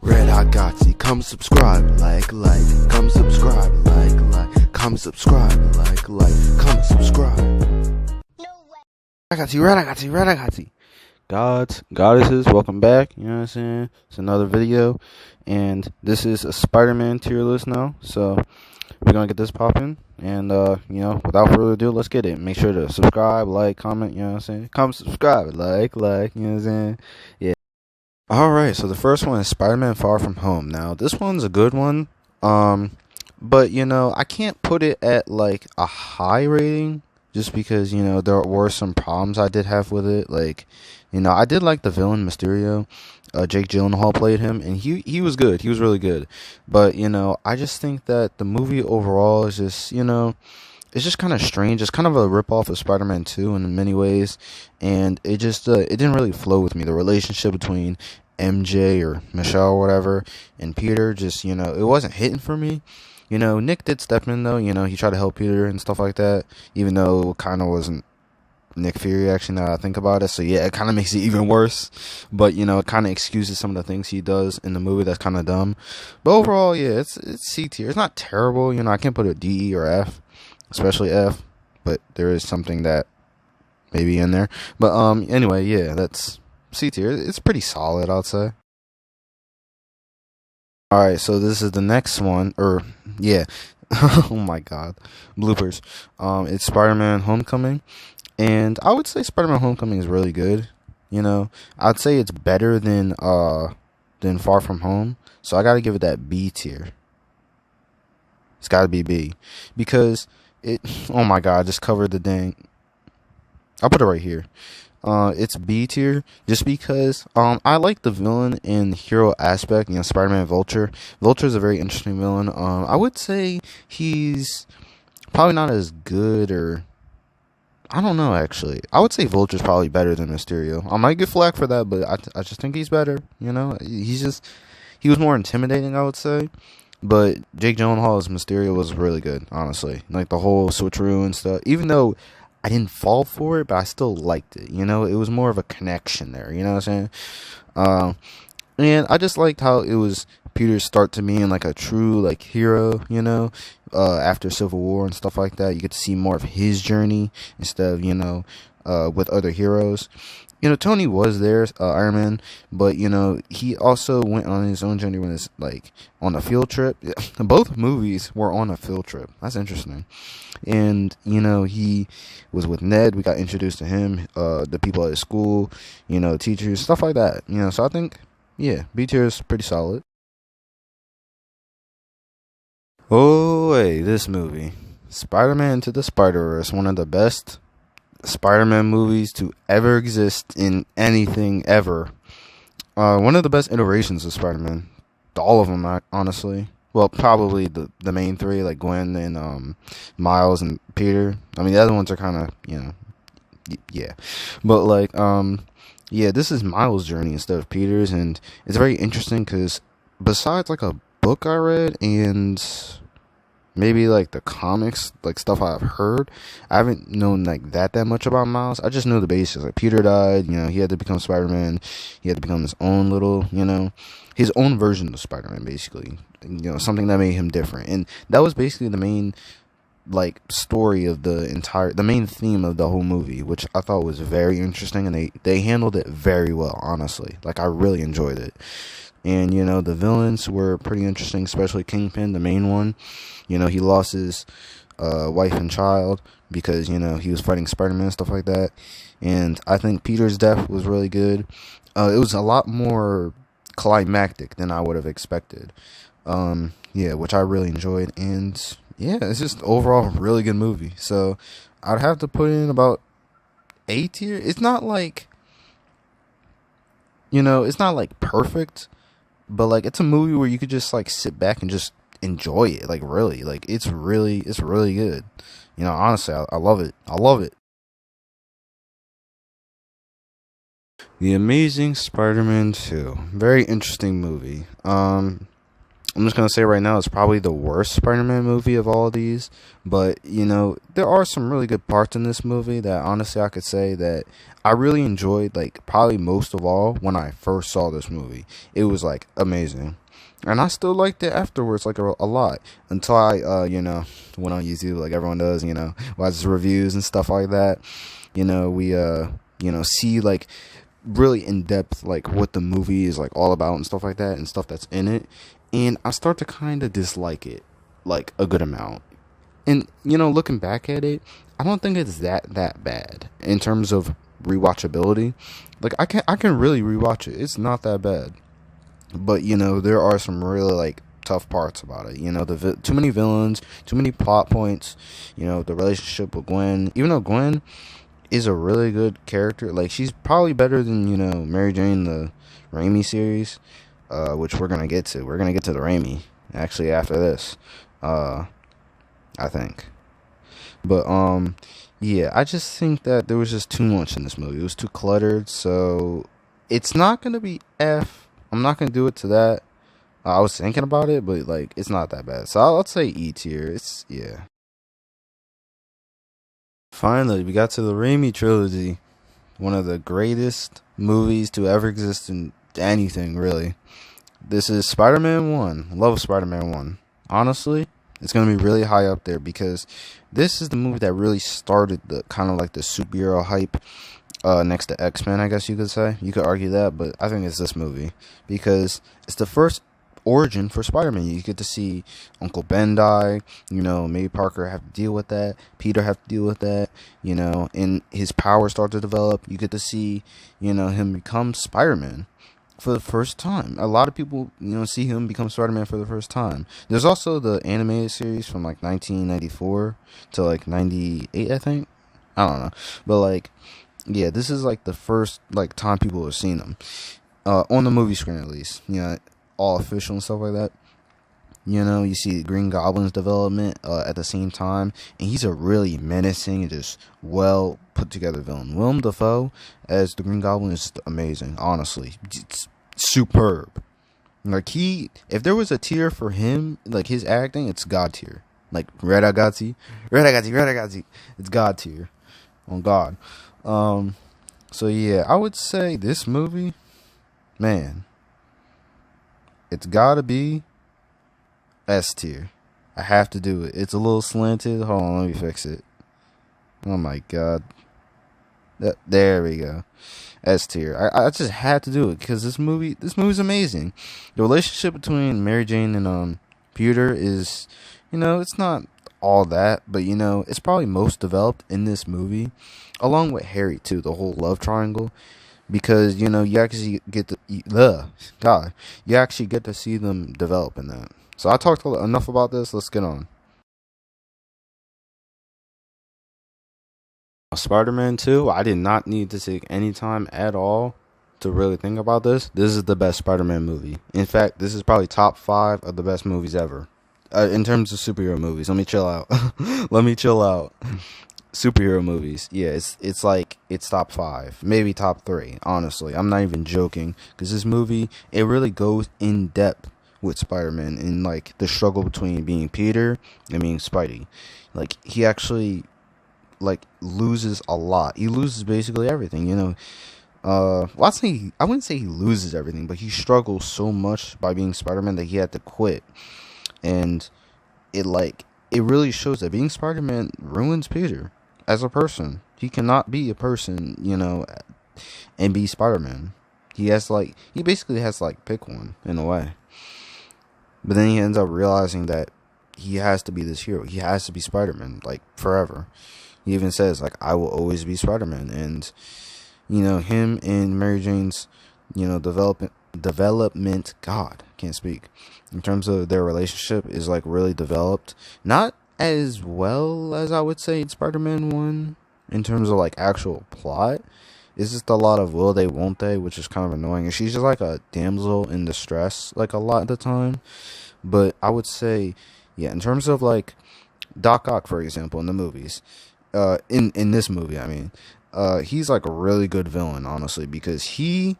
Red Hot Gotsy, come subscribe, come subscribe, come subscribe, come subscribe. Red Gotsy. Gods, goddesses, welcome back. You know what I'm saying? It's another video, and this is a SpiderMan tier list now. So we're gonna get this popping, and without further ado, let's get it. Make sure to subscribe, like, comment. You know what I'm saying? Come subscribe, like. You know what I'm saying? Yeah. Alright, so the first one is SpiderMan Far From Home. Now, this one's a good one, but, I can't put it at, a high rating, just because, there were some problems I did have with it. I did like the villain, Mysterio. Jake Gyllenhaal played him, and he was good. He was really good. But, I just think that the movie overall is just, it's just kind of strange. It's kind of a ripoff of Spider-Man 2 in many ways, and it just it didn't really flow with me. The relationship between MJ or Michelle or whatever and Peter just, it wasn't hitting for me. Nick did step in though. He tried to help Peter and stuff like that, even though it kind of wasn't Nick Fury actually, now that I think about it. So yeah, it kind of makes it even worse, but it kind of excuses some of the things he does in the movie that's kind of dumb. But overall, yeah, it's C tier. It's not terrible. I can't put it D, E, or F. Especially F, but there is something that may be in there. But anyway, yeah, that's C tier. It's pretty solid, I'd say. Alright, so this is the next one, oh my god, bloopers. It's SpiderMan Homecoming, and I would say SpiderMan Homecoming is really good. I'd say it's better than Far From Home, so I gotta give it that B tier. It's gotta be B, because oh my god, I just covered the dang. I'll put it right here. It's B tier just because I like the villain and hero aspect. Spider-Man Vulture. Vulture is a very interesting villain. I would say he's probably not as good, or I don't know actually. I would say Vulture's probably better than Mysterio. I might get flack for that, but I just think he's better. He was more intimidating, I would say. But Jake Gyllenhaal's Mysterio was really good, honestly. The whole switcheroo and stuff. Even though I didn't fall for it, but I still liked it. It was more of a connection there. You know what I'm saying? And I just liked how it was Peter's start to being a true hero. After Civil War and stuff like that, you get to see more of his journey instead of with other heroes. Tony was there, Iron Man, but, he also went on his own journey when it's, on a field trip. Both movies were on a field trip. That's interesting. And, he was with Ned. We got introduced to him, the people at his school, teachers, stuff like that. So I think, yeah, B tier is pretty solid. Oh, hey, this movie. Spider-Man Into the Spider-Verse, one of the best Spider-Man movies to ever exist in anything ever. One of the best iterations of Spider-Man. All of them, honestly. Well, probably the main three, like Gwen and Miles and Peter. I mean, the other ones are kind of, yeah. But yeah, this is Miles' journey instead of Peter's, and it's very interesting because besides a book I read and maybe the comics, stuff I've heard, I haven't known that much about Miles. I just know the basics. Peter died, he had to become Spider-Man. He had to become his own little, his own version of Spider-Man, basically. Something that made him different. And that was basically the main story of the main theme of the whole movie, which I thought was very interesting, and they handled it very well, honestly. I really enjoyed it. And, the villains were pretty interesting, especially Kingpin, the main one. He lost his wife and child because, he was fighting Spider-Man and stuff like that. And I think Peter's death was really good. It was a lot more climactic than I would have expected. Yeah, which I really enjoyed. And, yeah, it's just overall a really good movie. So, I'd have to put in about A tier. It's not it's not perfect. But it's a movie where you could just sit back and just enjoy it. Really, it's really good. Honestly, I love it. I love it. The Amazing SpiderMan 2, very interesting movie. I'm just gonna say right now it's probably the worst Spider-Man movie of all of these. But there are some really good parts in this movie that honestly I could say that I really enjoyed. Like probably most of all when I first saw this movie, it was like amazing, and I still liked it afterwards like a lot until I went on YouTube like everyone does. Watches reviews and stuff like that. We see like really in depth like what the movie is like all about and stuff like that and stuff that's in it, and I start to kind of dislike it like a good amount. And looking back at it, I don't think it's that bad in terms of rewatchability. Like I can really rewatch it. It's not that bad. But there are some really like tough parts about it. Too many villains, too many plot points. The relationship with Gwen, even though Gwen is a really good character. Like she's probably better than Mary Jane the Raimi series, which we're gonna get to. We're gonna get to the Raimi actually after this, I think. But yeah, I just think that there was just too much in this movie. It was too cluttered, so it's not gonna be F. I'm not gonna do it to that. I was thinking about it, but like it's not that bad. So I'll say E tier. It's yeah. Finally, we got to the Raimi trilogy, one of the greatest movies to ever exist in anything, really. This is Spider-Man 1. Love Spider-Man 1. Honestly, it's going to be really high up there because this is the movie that really started the kind of like the superhero hype next to X-Men, I guess you could say. You could argue that, but I think it's this movie because it's the first origin for Spider-Man. You get to see Uncle Ben die, May Parker have to deal with that, Peter have to deal with that, and his powers start to develop. You get to see, him become Spider-Man for the first time. A lot of people, see him become Spider-Man for the first time. There's also the animated series from like 1994 to like 98, I think. I don't know. But like, yeah, this is like the first like time people have seen him. On the movie screen at least. All official and stuff like that. You see Green Goblin's development at the same time, and he's a really menacing and just well put together villain. Willem Dafoe as the Green Goblin is amazing. Honestly, it's superb. Like if there was a tier for him, like his acting, it's God tier. Like Red Agati. It's God tier. On God. So yeah, I would say this movie, man, it's gotta be S tier. I have to do it. It's a little slanted. Hold on, let me fix it. Oh my god. There we go. S tier. I just had to do it because this movie's amazing. The relationship between Mary Jane and Peter is, it's not all that, but it's probably most developed in this movie, along with Harry too. The whole love triangle. Because you actually get to you actually get to see them develop in that. So I talked enough about this. Let's get on. Spider-Man 2. I did not need to take any time at all to really think about this. This is the best Spider-Man movie. In fact, this is probably top 5 of the best movies ever. In terms of superhero movies, let me chill out. Let me chill out. Superhero movies, yeah, it's like it's top 5, maybe top 3. Honestly, I'm not even joking because this movie it really goes in depth with Spider-Man and like the struggle between being Peter and being Spidey. Like he actually like loses a lot. He loses basically everything. Well, I wouldn't say he loses everything, but he struggles so much by being Spider-Man that he had to quit, and it really shows that being Spider-Man ruins Peter as a person. He cannot be a person, and be Spider-Man. He basically has to pick one in a way. But then he ends up realizing that he has to be this hero. He has to be Spider-Man, forever. He even says, I will always be Spider-Man. And, him and Mary Jane's, development, God, can't speak. In terms of their relationship is, really developed. Not as well as I would say in Spider-Man 1 in terms of actual plot. It's just a lot of will they, won't they, which is kind of annoying. And she's just a damsel in distress a lot of the time. But I would say, yeah, in terms of Doc Ock, for example, in the movies, in this movie, I mean, he's a really good villain, honestly, because he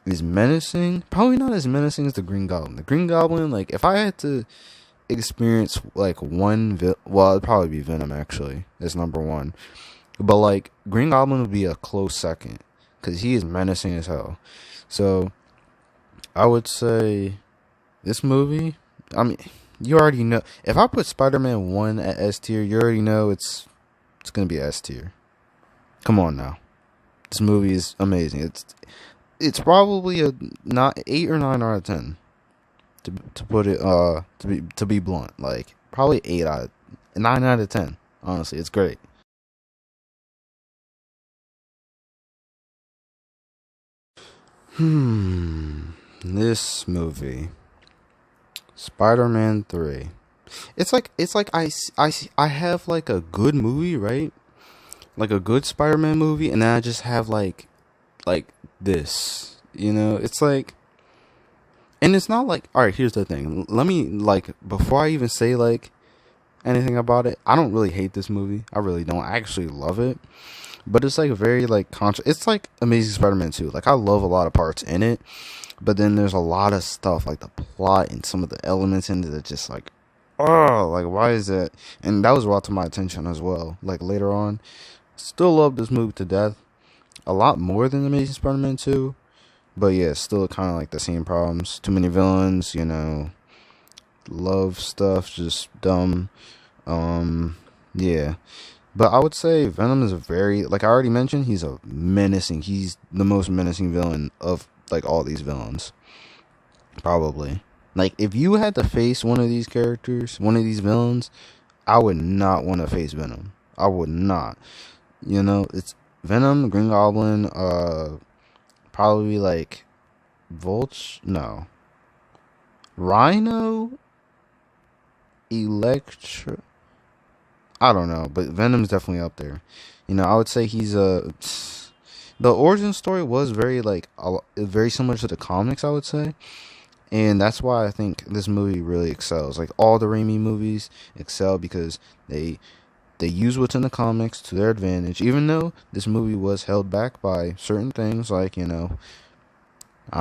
is menacing. Probably not as menacing as the Green Goblin. The Green Goblin, like, if I had to experience like well, it'd probably be Venom actually as number one, but like Green Goblin would be a close second because he is menacing as hell. So I would say this movie. I mean, you already know. If I put Spider-Man 1 at S tier, you already know it's gonna be S tier. Come on now, this movie is amazing. It's probably a not 8 or 9 out of 10. To put it to be blunt, like probably 9 out of 10. Honestly, it's great. This movie, Spider-Man 3. It's like I have like a good movie, right? Like a good Spider-Man movie, and then I just have like this. It's like, and it's not like, all right, here's the thing. Let me, like, before I even say like anything about it, I don't really hate this movie. I really don't. I actually love it. But it's like very like it's like Amazing Spider-Man 2. Like, I love a lot of parts in it, but then there's a lot of stuff like the plot and some of the elements in it that just like, oh, like, why is that? And that was brought to my attention as well. Like, later on, still love this movie to death. A lot more than Amazing Spider-Man 2. But yeah, still kind of like the same problems. Too many villains, love stuff, just dumb. Yeah. But I would say Venom is like I already mentioned, he's the most menacing villain of like all these villains. Probably. Like, if you had to face one of these characters, one of these villains, I would not want to face Venom. I would not. It's Venom, Green Goblin, probably like no. Rhino, Electro. I don't know, but Venom's definitely up there. I would say he's the origin story was very similar to the comics, I would say. And that's why I think this movie really excels. Like, all the Raimi movies excel because they use what's in the comics to their advantage, even though this movie was held back by certain things, like, I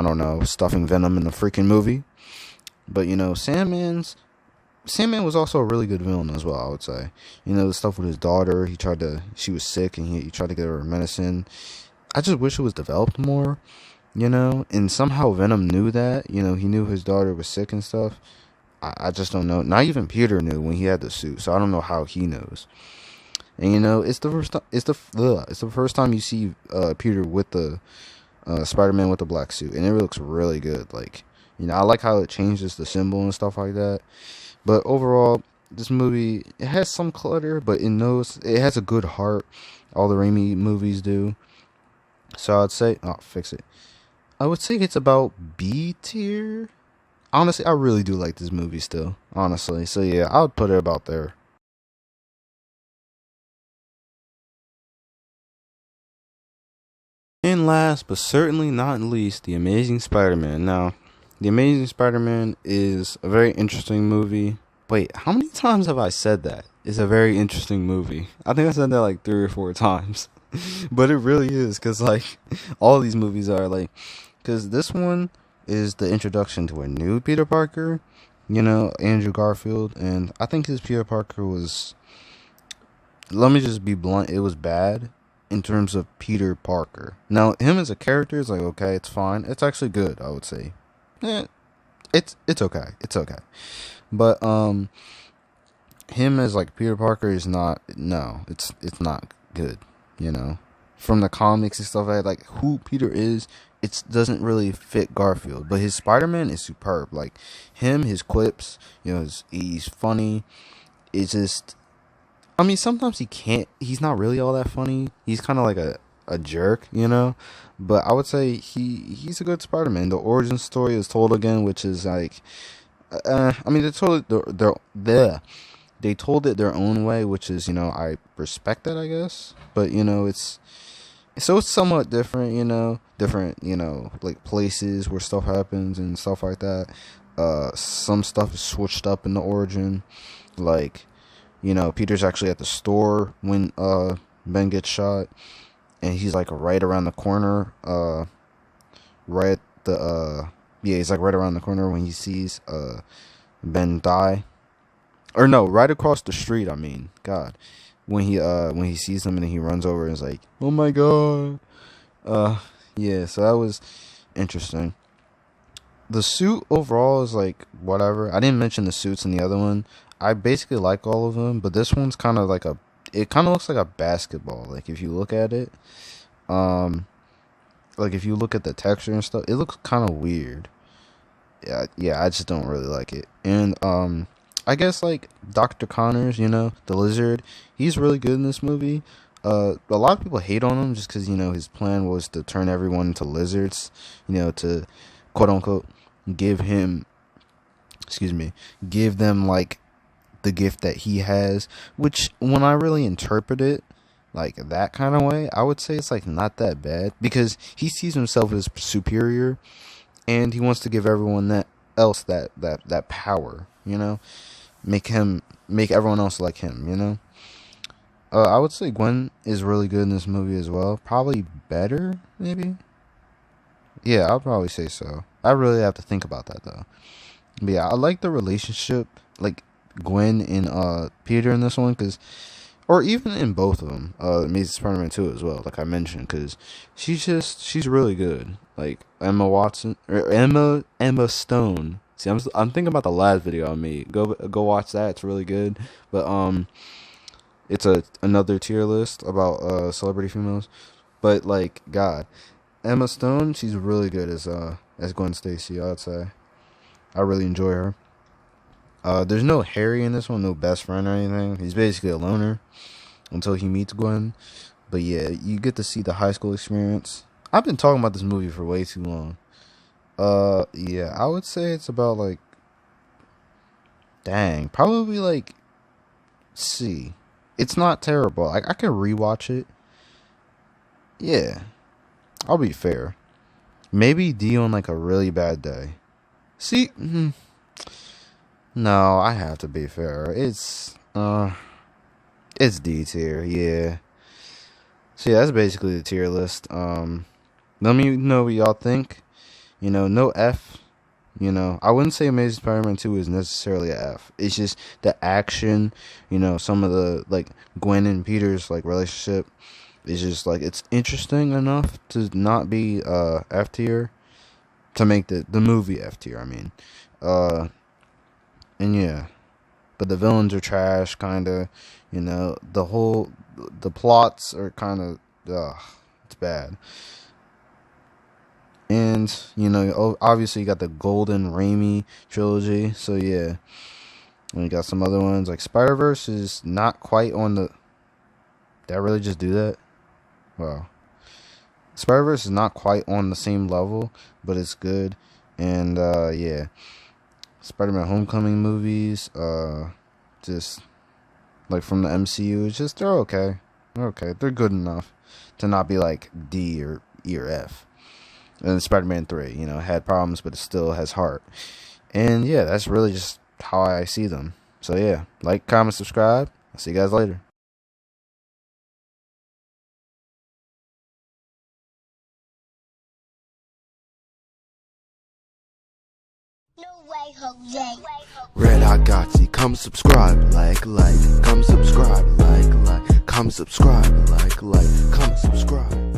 don't know, stuffing Venom in the freaking movie. But, Sandman was also a really good villain as well, I would say. The stuff with his daughter, she was sick and he tried to get her medicine. I just wish it was developed more, and somehow Venom knew that, he knew his daughter was sick and stuff. I just don't know. Not even Peter knew when he had the suit, so I don't know how he knows. And it's the first time you see Peter with the Spider-Man with the black suit, and it looks really good. Like, I like how it changes the symbol and stuff like that. But overall, this movie, it has some clutter, but it has a good heart. All the Raimi movies do. So I'd say, fix it. I would say it's about B tier. Honestly, I really do like this movie still. Honestly, so yeah, I would put it about there. And last, but certainly not least, The Amazing Spider-Man. Now, The Amazing Spider-Man is a very interesting movie. Wait, how many times have I said that? It's a very interesting movie. I think I said that like 3 or 4 times. But it really is, because like, all these movies are like, because this one is the introduction to a new Peter Parker, Andrew Garfield. And I think his Peter Parker was, let me just be blunt, it was bad in terms of Peter Parker. Now, him as a character is like, okay, it's fine. It's actually good, I would say. It's okay. It's okay. But him as like Peter Parker is not, no, it's not good, From the comics and stuff like who Peter is, it doesn't really fit Garfield. But his Spider-Man is superb. Like, his quips, he's funny. It's just, I mean, sometimes he's not really all that funny. He's kind of like a jerk, But I would say he's a good Spider-Man. The origin story is told again, which is like, I mean, they told it their own way, which is, I respect that, I guess. But it's somewhat different, different, like places where stuff happens and stuff like that. Some stuff is switched up in the origin, like, Peter's actually at the store when Ben gets shot, and he's like right around the corner, right yeah, he's like right around the corner when he sees Ben die. Or no, right across the street, I mean. God. When he sees him and then he runs over and is like, "Oh my god." Yeah, so that was interesting. The suit overall is like whatever. I didn't mention the suits in the other one. I basically like all of them, but this one's kind of like it kind of looks like a basketball. Like if you look at it, like if you look at the texture and stuff, it looks kind of weird. Yeah, I just don't really like it. And I guess like Dr. Connors, the lizard, he's really good in this movie. A lot of people hate on him just because his plan was to turn everyone into lizards, to quote unquote give them like the gift that he has, which when I really interpret it like that kind of way, I would say it's like not that bad because he sees himself as superior and he wants to give everyone that power, make everyone else like him, I would say Gwen is really good in this movie as well. Probably better, maybe. Yeah, I'll probably say so. I really have to think about that though. But yeah, I like the relationship, like Gwen and Peter in this one, or even in both of them, Amazing Spider-Man 2 as well, like I mentioned, because she's really good. Like Emma Stone. See, I'm thinking about the last video I made. Go watch that. It's really good. But it's another tier list about celebrity females. But like God, Emma Stone, she's really good as Gwen Stacy, I'd say. I really enjoy her. There's no Harry in this one, no best friend or anything. He's basically a loner until he meets Gwen. But yeah, you get to see the high school experience. I've been talking about this movie for way too long. Yeah, I would say it's about like, probably like C. It's not terrible. Like I can rewatch it. Yeah, I'll be fair. Maybe D on like a really bad day. C. No, I have to be fair. It's D tier. Yeah. So yeah, that's basically the tier list. Let me know what y'all think. No F. I wouldn't say Amazing Spider-Man 2 is necessarily a F. It's just the action, some of the, like, Gwen and Peter's, like, relationship is just, like, it's interesting enough to not be, F tier, to make the movie F tier, I mean. And yeah. But the villains are trash, kinda, the plots are kinda, it's bad. And, obviously you got the golden Raimi trilogy. So, yeah. And you got some other ones. Like, Spider-Verse is not quite on the... Did I really just do that? Wow. Spider-Verse is not quite on the same level, but it's good. And, yeah. Spider-Man Homecoming movies, just, like, from the MCU, it's just, they're okay. They're okay. They're good enough to not be, like, D or E or F. And Spider-Man 3, had problems, but it still has heart. And yeah, that's really just how I see them. So yeah, like, comment, subscribe. I'll see you guys later. No way, Jose. Red Hot Gotsy, come subscribe, come subscribe, come subscribe, come subscribe.